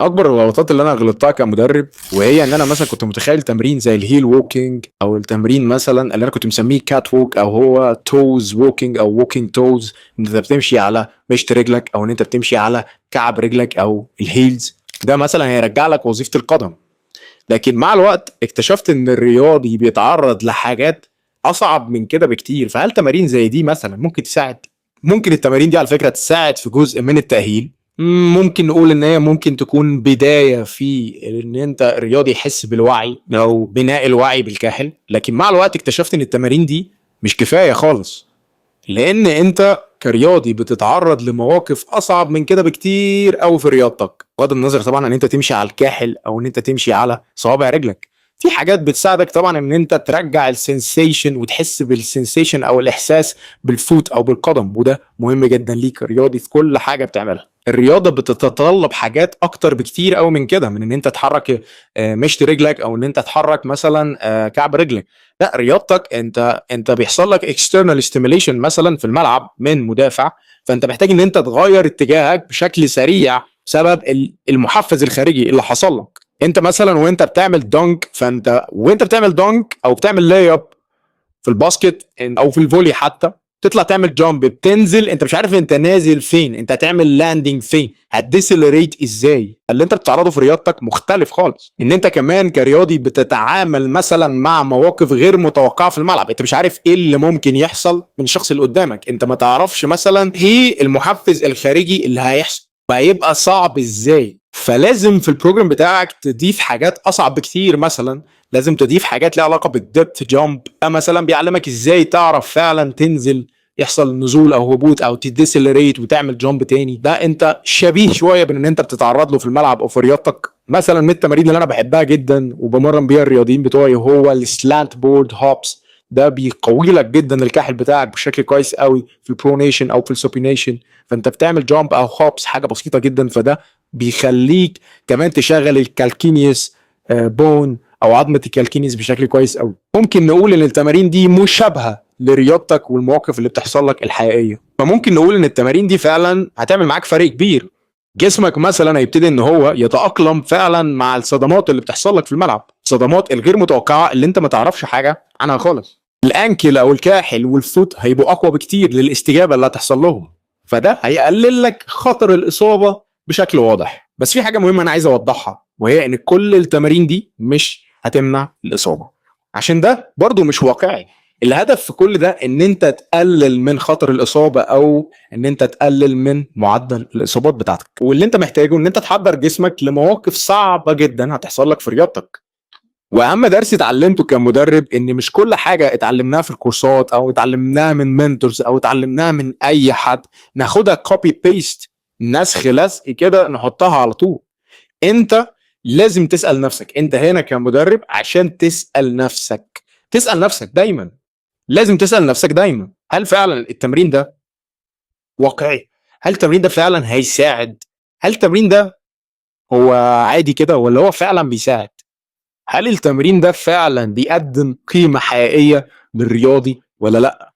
اكبر الغلطات اللي انا غلطتها كمدرب وهي ان انا مثلا كنت متخيل تمرين زي الهيل ووكينج او التمرين مثلا اللي انا كنت مسميه كات ووك او هو توز ووكينج او ووكينج توز، ان انت بتمشي على مشط رجلك او ان انت بتمشي على كعب رجلك او الهيلز. ده مثلا هيرجع لك وظيفه القدم. لكن مع الوقت اكتشفت ان الرياضي بيتعرض لحاجات اصعب من كده بكتير. فهل تمارين زي دي مثلا ممكن تساعد؟ ممكن التمارين دي على فكره تساعد في جزء من التاهيل. ممكن نقول ان هي ممكن تكون بدايه في ان انت الرياضي يحس بالوعي او بناء الوعي بالكاحل. لكن مع الوقت اكتشفت ان التمارين دي مش كفايه خالص، لان انت كرياضي بتتعرض لمواقف اصعب من كده بكتير قوي في رياضتك، بغض النظر طبعا ان انت تمشي على الكاحل او ان انت تمشي على صوابع رجلك. في حاجات بتساعدك طبعا ان انت ترجع السنسيشن وتحس بالسنسيشن او الاحساس بالفوت او بالقدم، وده مهم جدا ليك رياضي في كل حاجه بتعملها. الرياضه بتتطلب حاجات اكتر بكتير قوي من كده، من ان انت تحرك مشط رجلك او ان انت تحرك مثلا كعب رجلك. لا، رياضتك انت بيحصل لك اكسترنال ستيميليشن مثلا في الملعب من مدافع، فانت محتاج ان انت تغير اتجاهك بشكل سريع بسبب المحفز الخارجي اللي حصل لك. انت مثلا وانت بتعمل دونك، وانت بتعمل دونك او بتعمل لاي اب في الباسكت او في الفولي حتى، تطلع تعمل جامب، بتنزل انت مش عارف انت نازل فين، انت هتعمل لاندنج فين، هتديسلريت ازاي. اللي انت بتعرضه في رياضتك مختلف خالص. ان انت كمان كرياضي بتتعامل مثلا مع مواقف غير متوقعه في الملعب، انت مش عارف ايه اللي ممكن يحصل من الشخص اللي قدامك، انت ما تعرفش مثلا ايه المحفز الخارجي اللي هيحصل وهيبقى صعب ازاي. فلازم في البروجرام بتاعك تضيف حاجات اصعب بكتير. مثلا لازم تضيف حاجات ليها علاقه بالدبت جامب، مثلا بيعلمك ازاي تعرف فعلا تنزل، يحصل نزول او هبوط او تديسلريت وتعمل جامب تاني. ده انت شبيه شويه بان انت بتتعرض له في الملعب او في رياضتك. مثلا من التمارين اللي انا بحبها جدا وبمرن بيها الرياضيين بتوعي هو السلانت بورد هوبس. ده بيقوي لك جدا الكاحل بتاعك بشكل كويس قوي في البرونيشن او في السوبينيشن. فانت بتعمل جامب او هوبس حاجه بسيطه جدا، فده بيخليك كمان تشغل الكالكينيوس بون او عظمه الكالكينيس بشكل كويس قوي. ممكن نقول ان التمارين دي مشابهه لرياضتك والمواقف اللي بتحصل لك الحقيقيه. فممكن نقول ان التمارين دي فعلا هتعمل معاك فرق كبير. جسمك مثلا هيبتدي ان هو يتاقلم فعلا مع الصدمات اللي بتحصل لك في الملعب، الصدمات الغير متوقعه اللي انت ما تعرفش حاجه عنها خالص. الانكل او الكاحل والفوت هيبقوا اقوى بكتير للاستجابه اللي هتحصل لهم، فده هيقلل لك خطر الاصابه بشكل واضح. بس في حاجه مهمه انا عايز اوضحها، وهي ان كل التمارين دي مش هتمنع الاصابه، عشان ده برضو مش واقعي. الهدف في كل ده ان انت تقلل من خطر الاصابه او ان انت تقلل من معدل الاصابات بتاعتك. واللي انت محتاجه ان انت تحضر جسمك لمواقف صعبه جدا هتحصل لك في رياضتك. واهم درس اتعلمته كمدرب ان مش كل حاجه اتعلمناها في الكورسات او اتعلمناها من منتورز او اتعلمناها من اي حد ناخدها كوبي بيست، نسخ لزق كده نحطها على طول. انت لازم تسال نفسك، انت هنا كمدرب عشان تسال نفسك، تسال نفسك دايما، لازم تسال نفسك دايما هل فعلا التمرين ده واقعي؟ هل التمرين ده فعلا هيساعد؟ هل التمرين ده هو عادي كده ولا هو فعلا بيساعد؟ هل التمرين ده فعلا بيقدم قيمة حقيقية للرياضي ولا لا؟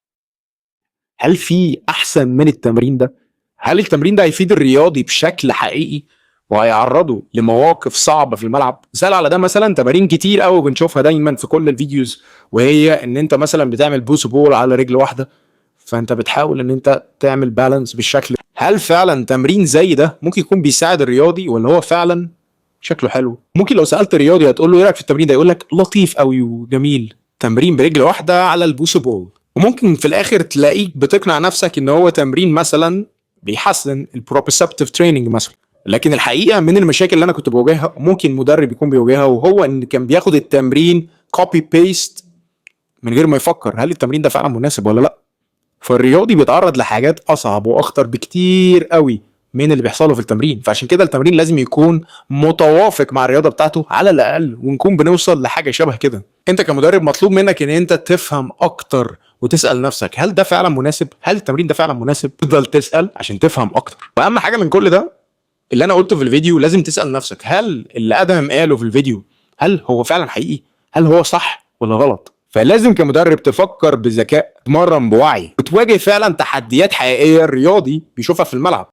هل في احسن من التمرين ده؟ هل التمرين ده هيفيد الرياضي بشكل حقيقي وهيعرضه لمواقف صعبة في الملعب؟ مثال على ده مثلا تمارين كتير قوي بنشوفها دايما في كل الفيديوز، وهي ان انت مثلا بتعمل بوس بول على رجل واحدة، فانت بتحاول ان انت تعمل بالانس بالشكل. هل فعلا تمرين زي ده ممكن يكون بيساعد الرياضي ولا هو فعلا شكله حلو؟ ممكن لو سالت رياضي هتقول له ايه رايك في التمرين ده، يقول لك لطيف قوي وجميل، تمرين برجل واحده على البوس بول. وممكن في الاخر تلاقيك بتقنع نفسك ان هو تمرين مثلا بيحسن البروبريسبتيف تريننج مثلا. لكن الحقيقه من المشاكل اللي انا كنت بواجهها ممكن مدرب يكون بيواجهها، وهو ان كان بياخد التمرين كوبي بيست من غير ما يفكر هل التمرين ده فعلا مناسب ولا لا. فالرياضي بيتعرض لحاجات اصعب واخطر بكتير قوي من اللي بيحصله في التمرين. فعشان كده التمرين لازم يكون متوافق مع الرياضه بتاعته على الاقل، ونكون بنوصل لحاجه شبه كده. انت كمدرب مطلوب منك ان انت تفهم اكتر وتسال نفسك هل ده فعلا مناسب، هل التمرين ده فعلا مناسب. تفضل تسال عشان تفهم اكتر. واهم حاجه من كل ده اللي انا قلته في الفيديو، لازم تسال نفسك هل اللي ادهم قاله في الفيديو هل هو فعلا حقيقي، هل هو صح ولا غلط. فلازم كمدرب تفكر بذكاء، تمرن بوعي، وتواجه فعلا تحديات حقيقيه الرياضي بيشوفها في الملعب.